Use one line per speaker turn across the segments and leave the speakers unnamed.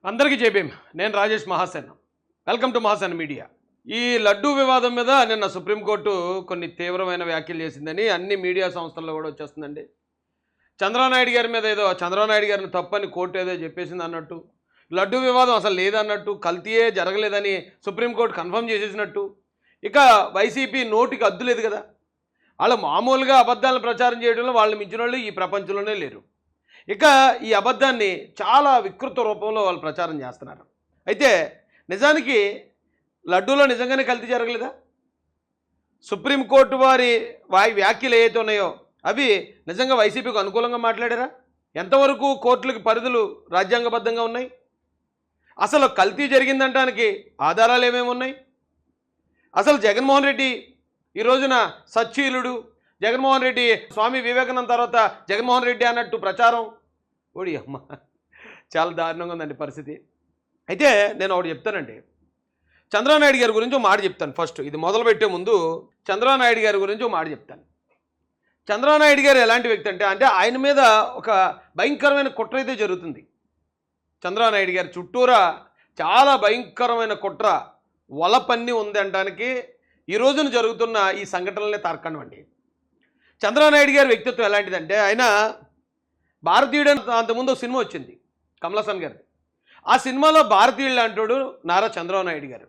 అందరికీ జైభీమ్. నేను Rajesh Mahasen. Welcome to Mahasen media. ఈ లడ్డూ వివాదం మీద నిన్న సుప్రీంకోర్టు కొన్ని తీవ్రమైన వ్యాఖ్యలు చేసిందని అన్ని మీడియా సంస్థల్లో కూడా వచ్చేస్తుందండి. చంద్రబాబు గారి మీద ఏదో చంద్రబాబు గారిని తప్పని కోర్టు ఏదో చెప్పేసింది అన్నట్టు, లడ్డూ వివాదం అసలు లేదన్నట్టు, కల్తీయే జరగలేదని సుప్రీంకోర్టు కన్ఫర్మ్ చేసేసినట్టు. ఇక వైసీపీ నోటికి అద్దు లేదు కదా, వాళ్ళు మామూలుగా అబద్ధాలను ప్రచారం చేయడంలో వాళ్ళు మించిన వాళ్ళు ఈ ప్రపంచంలోనే లేరు. ఇక ఈ అబద్ధాన్ని చాలా వికృత రూపంలో వాళ్ళు ప్రచారం చేస్తున్నారు. అయితే నిజానికి లడ్డూలో నిజంగానే కల్తీ జరగలేదా? సుప్రీంకోర్టు వారి వ్యాఖ్యలు ఏవైతే ఉన్నాయో అవి నిజంగా వైసీపీకి అనుకూలంగా మాట్లాడారా? ఎంతవరకు కోర్టులకి పరిధులు రాజ్యాంగబద్ధంగా ఉన్నాయి? అసలు కల్తీ జరిగిందనడానికి ఆధారాలు ఏమేమి ఉన్నాయి? అసలు జగన్మోహన్ రెడ్డి ఈ రోజున సచ్చీలుడు, జగన్మోహన్ రెడ్డి స్వామి వివేకానంద తర్వాత జగన్మోహన్ రెడ్డి అన్నట్టు ప్రచారం. ఓడి అమ్మ, చాలా దారుణంగా ఉందండి పరిస్థితి. అయితే నేను ఒకటి చెప్తానండి, చంద్రబాబు నాయుడు గారి గురించి ఒక మాట చెప్తాను. ఫస్ట్ ఇది మొదలుపెట్టే ముందు చంద్రబాబు నాయుడు గారి గురించి ఒక మాట చెప్తాను. చంద్రబాబు నాయుడు గారు ఎలాంటి వ్యక్తి అంటే ఆయన మీద ఒక భయంకరమైన కుట్ర అయితే జరుగుతుంది. చంద్రబాబు నాయుడు గారి చుట్టూరా చాలా భయంకరమైన కుట్ర వలపన్ని ఉంది అనడానికి ఈ రోజున జరుగుతున్న ఈ సంఘటనలనే తార్కాణం అండి. చంద్రబాబు నాయుడు గారి వ్యక్తిత్వం ఎలాంటిదంటే, ఆయన భారతీయుడు అంతకుముందు ఒక సినిమా వచ్చింది కమల్ హాసన్ గారి. ఆ సినిమాలో భారతీయుడు అంటాడు నారా చంద్రబాబు నాయుడు గారు.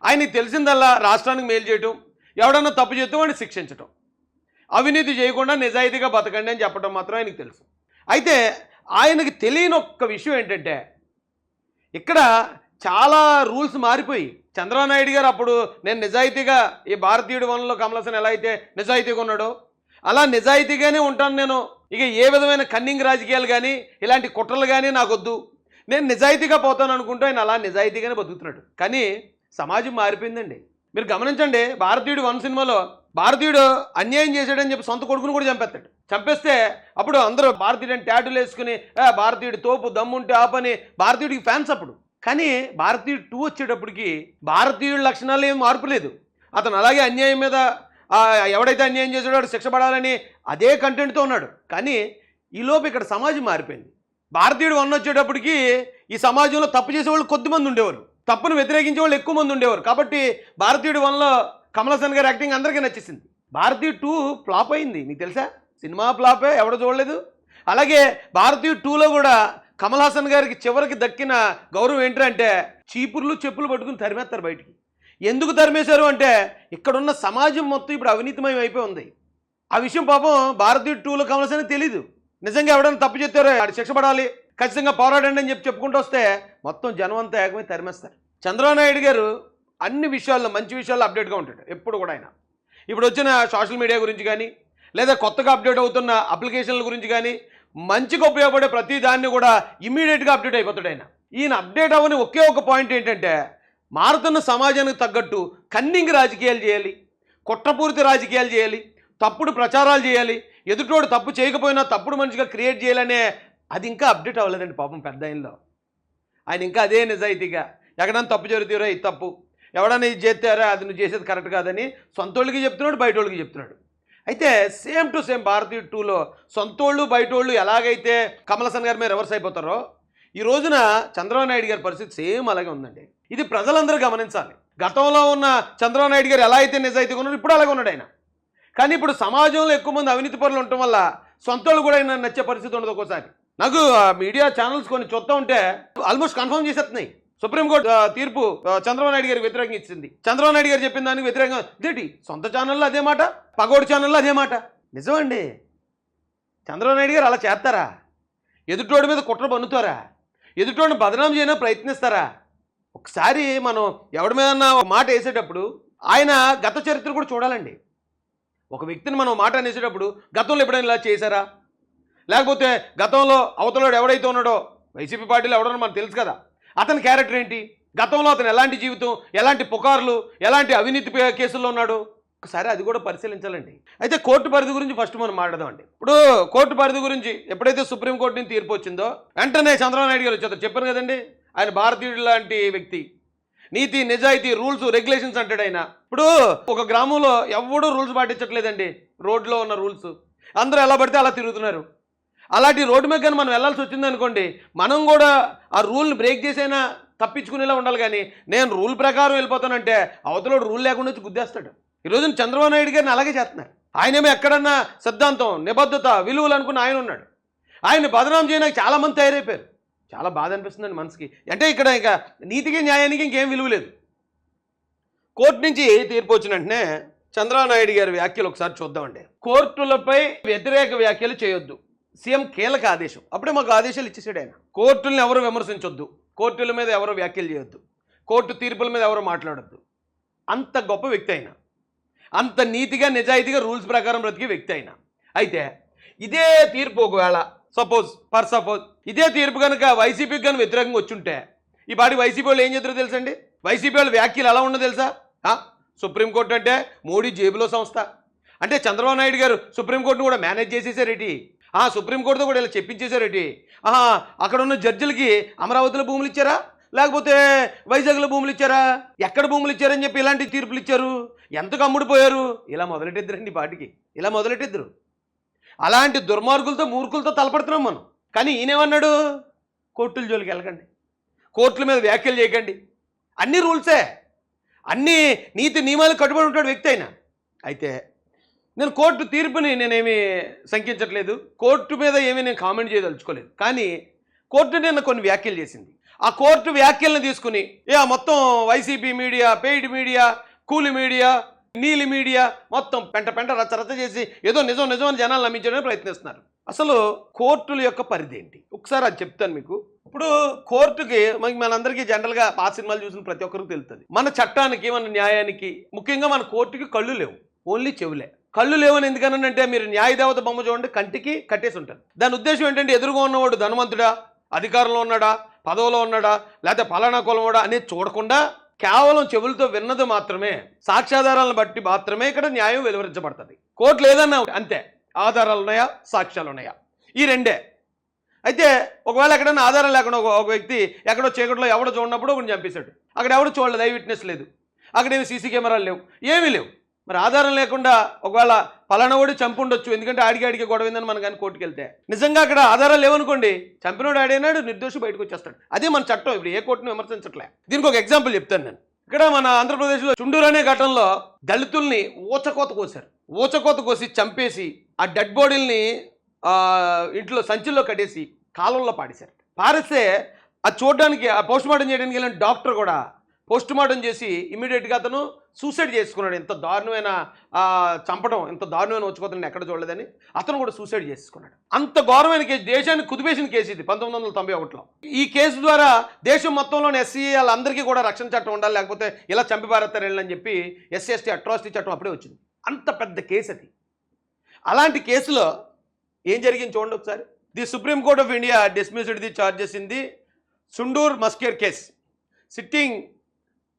ఆయనకి తెలిసిందల్లా రాష్ట్రానికి మేలు చేయటం, ఎవడన్నా తప్పు చేస్తే వాడిని శిక్షించటం, అవినీతి చేయకుండా నిజాయితీగా బతకండి అని చెప్పడం మాత్రం ఆయనకు తెలుసు. అయితే ఆయనకి తెలియని ఒక్క విషయం ఏంటంటే, ఇక్కడ చాలా రూల్స్ మారిపోయి చంద్రబాబు నాయుడు గారు అప్పుడు నేను నిజాయితీగా ఈ భారతీయుడు వనంలో కమల్ హాసన్ ఎలా అయితే నిజాయితీగా ఉన్నాడో అలా నిజాయితీగానే ఉంటాను నేను, ఇక ఏ విధమైన కన్నింగ్ రాజకీయాలు కానీ ఇలాంటి కుట్రలు కానీ నాకొద్దు, నేను నిజాయితీగా పోతాను అనుకుంటూ ఆయన అలా నిజాయితీగానే బతుకుతున్నాడు. కానీ సమాజం మారిపోయిందండి. మీరు గమనించండి, భారతీయుడు 1 సినిమాలో భారతీయుడు అన్యాయం చేశాడని చెప్పి సొంత కొడుకును కూడా చంపేస్తాడు. చంపేస్తే అప్పుడు అందరూ భారతీయుడు అని ట్యాటూలు వేసుకుని భారతీయుడు తోపు దమ్ముంటే ఆపని భారతీయుడికి ఫ్యాన్స్ అప్పుడు. కానీ భారతీయుడు 2 వచ్చేటప్పటికి భారతీయుడి లక్షణాలు ఏం మార్పు లేదు. అతను అలాగే అన్యాయం మీద ఎవడైతే అన్యాయం చేసాడో వాడు శిక్ష పడాలని అదే కంటెంట్తో ఉన్నాడు. కానీ ఈలోపు ఇక్కడ సమాజం మారిపోయింది. భారతీయుడు 1 వచ్చేటప్పటికి ఈ సమాజంలో తప్పు చేసేవాళ్ళు కొద్దిమంది ఉండేవారు, తప్పును వ్యతిరేకించే వాళ్ళు ఎక్కువ మంది ఉండేవారు. కాబట్టి భారతీయుడు 1లో కమల్ హాసన్ గారి యాక్టింగ్ అందరికీ నచ్చేసింది. భారతీయుడు 2 ఫ్లాప్ అయింది, మీకు తెలుసా? సినిమా ఫ్లాపే, ఎవడో చూడలేదు. అలాగే భారతీయుడు 2లో కూడా కమల్ హాసన్ గారికి చివరికి దక్కిన గౌరవం ఏంటంటే చీపుర్లు చెప్పులు పట్టుకుని తరిమేస్తారు బయటికి. ఎందుకు తరిమేశారు అంటే ఇక్కడున్న సమాజం మొత్తం ఇప్పుడు అవినీతిమయం అయిపోయి ఉంది. ఆ విషయం పాపం భారతీయుడు 2లో కమల్ హాసన్ తెలియదు. నిజంగా ఎవడైనా తప్పు చెప్తారో ఆడు శిక్ష పడాలి, ఖచ్చితంగా పోరాడండి అని చెప్పుకుంటూ వస్తే మొత్తం జనం అంతా ఏకమై తరిమేస్తారు. చంద్రబాబు నాయుడు గారు అన్ని విషయాల్లో మంచి విషయాల్లో అప్డేట్గా ఉంటాడు ఎప్పుడు కూడా. ఆయన ఇప్పుడు వచ్చిన సోషల్ మీడియా గురించి కానీ లేదా కొత్తగా అప్డేట్ అవుతున్న అప్లికేషన్ల గురించి కానీ మంచిగా ఉపయోగపడే ప్రతి దాన్ని కూడా ఇమీడియట్గా అప్డేట్ అయిపోతాడు ఆయన. ఈయన అప్డేట్ అవ్వని ఒకే ఒక పాయింట్ ఏంటంటే, మారుతున్న సమాజానికి తగ్గట్టు కన్నింగ్ రాజకీయాలు చేయాలి, కుట్రపూరిత రాజకీయాలు చేయాలి, తప్పుడు ప్రచారాలు చేయాలి, ఎదుటోడు తప్పు చేయకపోయినా తప్పుడు మనిషిగా క్రియేట్ చేయాలనే అది ఇంకా అప్డేట్ అవ్వలేదండి పాపం పెద్ద ఆయనలో. ఆయన ఇంకా అదే నిజాయితీగా ఎక్కడైనా తప్పు జరుగుతారో ఇది తప్పు, ఎవడన్నా ఇది చేస్తారా అది నువ్వు చేసేది కరెక్ట్ కాదని సొంతోళ్ళకి చెప్తున్నాడు, బయటోళ్ళకి చెప్తున్నాడు. అయితే సేమ్ టు సేమ్ భారతీయుడు 2లో సొంతోళ్ళు బయటోళ్ళు ఎలాగైతే కమల్ హాసన్ గారి మీద రివర్స్ అయిపోతారో ఈ రోజున చంద్రబాబు నాయుడు గారి పరిస్థితి సేమ్ అలాగే ఉందండి. ఇది ప్రజలందరూ గమనించాలి. గతంలో ఉన్న చంద్రబాబు నాయుడు గారు ఎలా అయితే నిజాయితీగా ఉన్నారో ఇప్పుడు అలాగే ఉన్నాడు ఆయన. కానీ ఇప్పుడు సమాజంలో ఎక్కువ మంది అవినీతి పరులు ఉండటం వల్ల సొంతోళ్ళు కూడా ఆయన నచ్చే పరిస్థితి ఉండదు. ఒక్కోసారి నాకు మీడియా ఛానల్స్ కొన్ని చూస్తూ ఉంటే ఆల్మోస్ట్ కన్ఫర్మ్ చేసేస్తున్నాయి సుప్రీంకోర్టు తీర్పు చంద్రబాబు నాయుడు గారికి వ్యతిరేకంగా ఇచ్చింది. చంద్రబాబు నాయుడు గారు చెప్పిన దానికి వ్యతిరేకంగా ఇదేంటి, సొంత ఛానల్లో అదే మాట, పగోడు ఛానల్లో అదే మాట. నిజమండి, చంద్రబాబు నాయుడు గారు అలా చేస్తారా? ఎదుటోడి మీద కుట్ర పన్నుతారా? ఎదుటోడిని బదనాం చేయనా ప్రయత్నిస్తారా? ఒకసారి మనం ఎవడి మీద మాట వేసేటప్పుడు ఆయన గత చరిత్ర కూడా చూడాలండి. ఒక వ్యక్తిని మనం మాట అనేసేటప్పుడు గతంలో ఎప్పుడైనా ఇలా చేశారా, లేకపోతే గతంలో అవతలోడు ఎవడైతే ఉన్నాడో వైసీపీ పార్టీలో ఎవడన్నా మనకు తెలుసు కదా, అతని క్యారెక్టర్ ఏంటి, గతంలో అతను ఎలాంటి జీవితం, ఎలాంటి పుకార్లు, ఎలాంటి అవినీతి కేసుల్లో ఉన్నాడు, ఒకసారి అది కూడా పరిశీలించాలండి. అయితే కోర్టు పరిధి గురించి ఫస్ట్ మనం మాట్లాడదామండి. ఇప్పుడు కోర్టు పరిధి గురించి ఎప్పుడైతే సుప్రీంకోర్టు నుంచి తీర్పు వచ్చిందో వెంటనే చంద్రబాబు నాయుడు గారు వచ్చారు. చెప్పాను కదండి, ఆయన భారతీయుడు లాంటి వ్యక్తి, నీతి నిజాయితీ రూల్స్ రెగ్యులేషన్స్ అంటాడు ఆయన. ఇప్పుడు ఒక గ్రామంలో ఎవడూ రూల్స్ పాటించట్లేదండి, రోడ్లో ఉన్న రూల్స్ అందరూ ఎలా పడితే అలా తిరుగుతున్నారు. అలాంటి రోడ్డు మీద కానీ మనం వెళ్ళాల్సి వచ్చింది అనుకోండి, మనం కూడా ఆ రూల్ని బ్రేక్ చేసైనా తప్పించుకునేలా ఉండాలి. కానీ నేను రూల్ ప్రకారం వెళ్ళిపోతానంటే అవతల రూల్ లేకుండా వచ్చి గుద్దేస్తాడు. ఈరోజు చంద్రబాబు నాయుడు గారిని అలాగే చేస్తున్నారు. ఆయనేమో ఎక్కడన్నా సిద్ధాంతం, నిబద్ధత, విలువలు అనుకున్న ఆయన ఉన్నాడు. ఆయన బదనాం చేయడానికి చాలామంది తయారైపోయారు. చాలా బాధ అనిపిస్తుందండి మనసుకి. అంటే ఇక్కడ ఇంకా నీతికి న్యాయానికి ఇంకేం విలువ లేదు. కోర్టు నుంచి తీర్పు వచ్చిన వెంటనే చంద్రబాబు నాయుడు గారి వ్యాఖ్యలు ఒకసారి చూద్దామండి. కోర్టులపై వ్యతిరేక వ్యాఖ్యలు చేయొద్దు, సీఎం కీలక ఆదేశం. అప్పుడే మాకు ఆదేశాలు ఇచ్చేసాడు ఆయన. కోర్టులను ఎవరు విమర్శించొద్దు, కోర్టుల మీద ఎవరు వ్యాఖ్యలు చేయొద్దు, కోర్టు తీర్పుల మీద ఎవరు మాట్లాడొద్దు. అంత గొప్ప వ్యక్తి అయినా, అంత నీతిగా నిజాయితీగా రూల్స్ ప్రకారం బ్రతికే వ్యక్తి అయినా. అయితే ఇదే తీర్పు ఒకవేళ సపోజ్ ఇదే తీర్పు కనుక వైసీపీకి కనుక వ్యతిరేకంగా వచ్చుంటే ఈ పాటి వైసీపీ వాళ్ళు ఏం చేద్దరో తెలుసండి. వైసీపీ వాళ్ళ వ్యాఖ్యలు ఎలా ఉండదో తెలుసా? సుప్రీంకోర్టు అంటే మోడీ జేబులో సంస్థ. అంటే చంద్రబాబు నాయుడు గారు సుప్రీంకోర్టును కూడా మేనేజ్ చేసేసారేటి, సుప్రీంకోర్టుతో కూడా ఇలా చెప్పించేశారేటి. అక్కడ ఉన్న జడ్జిలకి అమరావతిలో భూములు ఇచ్చారా, లేకపోతే వైజాగ్లో భూములు ఇచ్చారా, ఎక్కడ భూములు ఇచ్చారని చెప్పి ఇలాంటి తీర్పులు ఇచ్చారు, ఎంతకు అమ్ముడుపోయారు, ఇలా మొదలెట్టిద్దరండి పాటికి. ఇలా మొదలెట్టిద్దరు. అలాంటి దుర్మార్గులతో, మూర్ఖులతో తలపడుతున్నాం మనం. కానీ ఈయనేమన్నాడు? కోర్టుల జోలికి వెళ్ళకండి, కోర్టుల మీద వ్యాఖ్యలు చేయకండి, అన్ని రూల్సే, అన్ని నీతి నియమాలు కట్టుబడి ఉంటాడు వ్యక్తి అయినా. అయితే నేను కోర్టు తీర్పుని నేనేమి శంకించట్లేదు, కోర్టు మీద ఏమీ నేను కామెంట్ చేయదలుచుకోలేదు. కానీ కోర్టు నిన్న కొన్ని వ్యాఖ్యలు చేసింది. ఆ కోర్టు వ్యాఖ్యలను తీసుకుని మొత్తం వైసీపీ మీడియా, పెయిడ్ మీడియా, కూలి మీడియా, నీలి మీడియా మొత్తం పెంట రచ్చ చేసి ఏదో నిజం అని జనాలు నమ్మించడానికి ప్రయత్నిస్తున్నారు. అసలు కోర్టుల యొక్క పరిధి ఏంటి ఒకసారి అది చెప్తాను మీకు. ఇప్పుడు కోర్టుకి మనందరికీ జనరల్గా పాత సినిమాలు చూసిన ప్రతి ఒక్కరికి తెలుస్తుంది. మన చట్టానికి, మన న్యాయానికి, ముఖ్యంగా మన కోర్టుకి కళ్ళు లేవు, ఓన్లీ చెవులే. కళ్ళు లేవని ఎందుకనంటే మీరు న్యాయదేవత బొమ్మ చూడండి, కంటికి కట్టేసి ఉంటుంది. దాని ఉద్దేశం ఏంటంటే ఎదురుగా ఉన్నవాడు ధనవంతుడా, అధికారంలో ఉన్నాడా, పదవిలో ఉన్నాడా, లేకపోతే పలానా కులవాడా అనేది చూడకుండా కేవలం చెవులతో విన్నది మాత్రమే, సాక్ష్యాధారాలను బట్టి మాత్రమే ఇక్కడ న్యాయం వెలువరించబడుతుంది. కోర్టు లేదన్నా అంతే, ఆధారాలు ఉన్నాయా, సాక్ష్యాలు ఉన్నాయా, ఈ రెండే. అయితే ఒకవేళ ఎక్కడైనా ఆధారం లేకుండా ఒక వ్యక్తి ఎక్కడో చీకట్లో ఎవడో చూడనప్పుడు ఒకటి చంపేశాడు, అక్కడ ఎవడో చూడలేదు, ఐ విట్నెస్ లేదు, అక్కడేమి సీసీ కెమెరాలు లేవు, ఏమీ లేవు. మరి ఆధారం లేకుండా ఒకవేళ పలానావాడు చంపుండొచ్చు, ఎందుకంటే ఆడికి గొడవైందని మనం కానీ కోర్టుకు వెళ్తే, నిజంగా అక్కడ ఆధారాలు లేవనుకోండి, చంపినోడు ఆడైనాడు, నిర్దోషి బయటకు వచ్చేస్తాడు. అదే మన చట్టం. ఇప్పుడు ఏ కోర్టును విమర్శించట్లే. దీనికి ఒక ఎగ్జాంపుల్ చెప్తాను నేను. ఇక్కడ మన ఆంధ్రప్రదేశ్లో చుండూరు అనే ఘటనలో దళితుల్ని ఊచకోత కోసారు. ఊచకోత కోసి చంపేసి ఆ డెడ్ బాడీల్ని ఇంట్లో సంచుల్లో కట్టేసి కాలంలో పాడేశారు. పారేస్తే అది చూడడానికి, ఆ పోస్ట్ మార్టం చేయడానికి వెళ్ళిన డాక్టర్ కూడా పోస్ట్ మార్టం చేసి ఇమీడియట్గా అతను సూసైడ్ చేసుకున్నాడు. ఎంత దారుణమైన చంపడం, ఎంత దారుణమైన వచ్చుకోతని ఎక్కడ చూడలేదని అతను కూడా సూసైడ్ చేసుకున్నాడు. అంత ఘోరమైన కేసు, దేశాన్ని కుదిపేసిన కేసు ఇది 1991లో. ఈ కేసు ద్వారా దేశం మొత్తంలోని ఎస్సీ వాళ్ళందరికీ కూడా రక్షణ చట్టం ఉండాలి, లేకపోతే ఇలా చంపి పారేస్తారని చెప్పి ఎస్సీ ఎస్టీ అట్రాసిటీ చట్టం అప్పుడే వచ్చింది. అంత పెద్ద కేసు అది. అలాంటి కేసులో ఏం జరిగింది చూడండి ఒకసారి. The supreme Court of India dismissed the charges in the Tsundur massacre case, citing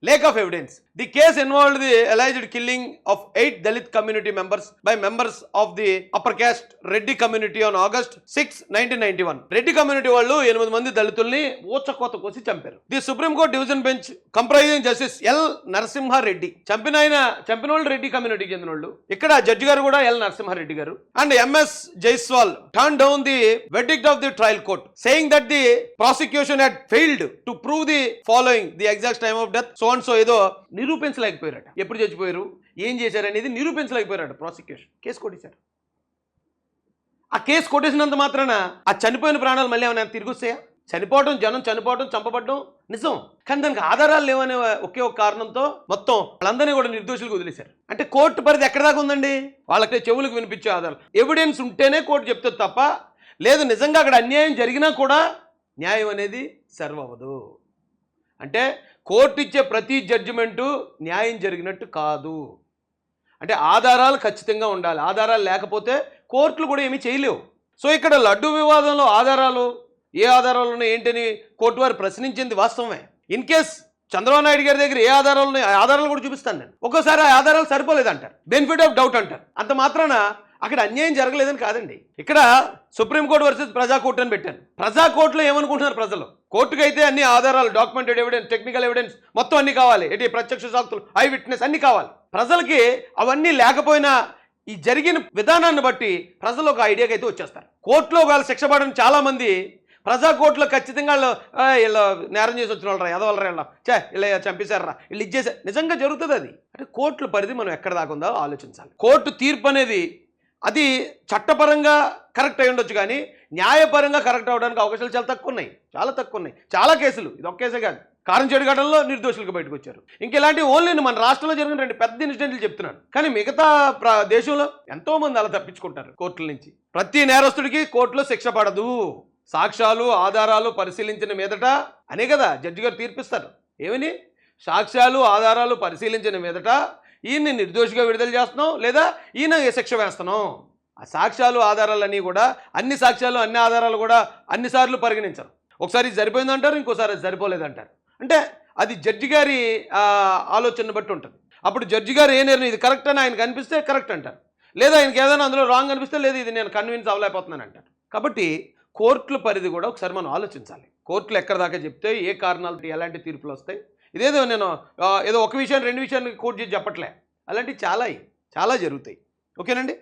lack of evidence. The case involved the alleged killing of 8 Dalit community members by members of the upper caste Reddy community on August 6, 1991. Reddy community వాళ్ళు 8 మంది దళితుల్ని ఊచకోత కోసి చంపారు. The supreme court division bench comprising justice L Narasimha Reddy, చంపిన వాళ్ళు రెడ్డి కమ్యూనిటీకి చెందిన వాళ్ళు. ఇక్కడ జడ్జి గారు కూడా ఎల్ నరసింహారెడ్డి గారు and MS Jaiswal turn down the verdict of the trial court, saying that the prosecution had failed to prove the following: the exact time of death, so ఏదో నిరూపించలేకపోయారట. ఎప్పుడు చచ్చిపోయారు, ఏం చేశారు అనేది నిరూపించలేకపోయారట. ప్రాసిక్యూషన్ కేసు కొట్టేశారు. ఆ కేసు కొట్టేసినంత మాత్రాన ఆ చనిపోయిన ప్రాణాలు మళ్ళీ ఏమైనా తిరిగి వస్తాయా? చనిపోవడం, జనం చనిపోవడం, చంపబడడం నిజం, కానీ దానికి ఆధారాలు లేవనే ఒకే ఒక కారణంతో మొత్తం వాళ్ళందరినీ కూడా నిర్దోషులకు వదిలేశారు. అంటే కోర్టు పరిధి ఎక్కడ దాకా ఉందండి? వాళ్ళకి చెవులకు వినిపించే ఆధారాలు, ఎవిడెన్స్ ఉంటేనే కోర్టు చెప్తుంది తప్ప, లేదు నిజంగా అక్కడ అన్యాయం జరిగినా కూడా న్యాయం అనేది సర్వ్ అవ్వదు. అంటే కోర్టు ఇచ్చే ప్రతి జడ్జిమెంటు న్యాయం జరిగినట్టు కాదు. అంటే ఆధారాలు ఖచ్చితంగా ఉండాలి. ఆధారాలు లేకపోతే కోర్టులు కూడా ఏమీ చేయలేవు. సో ఇక్కడ లడ్డు వివాదంలో ఆధారాలు, ఏ ఆధారాలు ఉన్నాయి ఏంటని కోర్టు వారు ప్రశ్నించింది వాస్తవమే. ఇన్ కేస్ చంద్రబాబు నాయుడు గారి దగ్గర ఏ ఆధారాలు ఉన్నాయి, ఆ ఆధారాలు కూడా చూపిస్తాను నేను. ఒక్కోసారి ఆ ఆధారాలు సరిపోలేదంటారు, బెనిఫిట్ ఆఫ్ డౌట్ అంటారు. అంత మాత్రాన అక్కడ అన్యాయం జరగలేదని కాదండి. ఇక్కడ సుప్రీంకోర్టు వర్సెస్ ప్రజా కోర్టు అని పెట్టాను. ప్రజా కోర్టులో ఏమనుకుంటున్నారు ప్రజలు? కోర్టుకు అయితే అన్ని ఆధారాలు, డాక్యుమెంటెడ్ ఎవిడెన్స్, టెక్నికల్ ఎవిడెన్స్ మొత్తం అన్ని కావాలి, ప్రత్యక్ష సాక్షులు, ఐ విట్నెస్ అన్ని కావాలి. ప్రజలకి అవన్నీ లేకపోయినా ఈ జరిగిన విధానాన్ని బట్టి ప్రజలు ఒక ఐడియాకి అయితే వచ్చేస్తారు. కోర్టులో వాళ్ళు శిక్ష పడని చాలామంది ప్రజా కోర్టులో ఖచ్చితంగా వీళ్ళు నేరం చేసి వచ్చిన వాళ్ళు రా ఎదవలరా వీళ్ళ ఇలా చంపేశారా వీళ్ళు ఇచ్చేసారు. నిజంగా జరుగుతుంది అది. అంటే కోర్టుల పరిధి మనం ఎక్కడ దాకా ఉందో ఆలోచించాలి. కోర్టు తీర్పు అనేది అది చట్టపరంగా కరెక్ట్ అయి ఉండొచ్చు, కానీ న్యాయపరంగా కరెక్ట్ అవ్వడానికి అవకాశాలు చాలా తక్కువ ఉన్నాయి, చాలా తక్కువ ఉన్నాయి. చాలా కేసులు, ఇది ఒక్క కేసే కాదు, కారంచేడు ఘటనలో నిర్దోషులకు బయటకు వచ్చారు. ఇంకెలాంటి ఓన్లీ మన రాష్ట్రంలో జరిగిన 2 పెద్ద ఇన్సిడెంట్లు చెప్తున్నాను, కానీ మిగతా దేశంలో ఎంతో మంది అలా తప్పించుకుంటారు కోర్టుల నుంచి. ప్రతి నేరస్తుడికి కోర్టులో శిక్ష పడదు. సాక్ష్యాలు ఆధారాలు పరిశీలించిన మీదట అనే కదా జడ్జి గారు తీర్పిస్తారు. ఏమని? సాక్ష్యాలు ఆధారాలు పరిశీలించిన మీదట ఈయన్ని నిర్దోషిగా విడుదల చేస్తున్నాం లేదా ఈయన శిక్ష వేస్తున్నాం. ఆ సాక్ష్యాలు ఆధారాలన్నీ కూడా, అన్ని సాక్ష్యాలు అన్ని ఆధారాలు కూడా అన్నిసార్లు పరిగణించరు. ఒకసారి ఇది సరిపోయిందంటారు, ఇంకోసారి అది సరిపోలేదంటారు. అంటే అది జడ్జి గారి ఆలోచనను బట్టి ఉంటుంది. అప్పుడు జడ్జి గారు ఏ నిర్ణయం ఇది కరెక్ట్ అని ఆయనకు అనిపిస్తే కరెక్ట్ అంటారు, లేదా ఆయనకి ఏదైనా అందులో రాంగ్ అనిపిస్తే లేదు ఇది నేను కన్విన్స్ అవ్వలేకపోతున్నాను అంటారు. కాబట్టి కోర్టుల పరిధి కూడా ఒకసారి మనం ఆలోచించాలి. కోర్టులు ఎక్కడ దాకా చెప్తే ఏ కారణాలతో ఎలాంటి తీర్పులు వస్తాయి. ఇదేదో నేను ఏదో ఒక విషయాన్ని 2 విషయాన్ని కోర్టు చేసి చెప్పట్లే, అలాంటివి చాలా జరుగుతాయి. ఓకేనండి.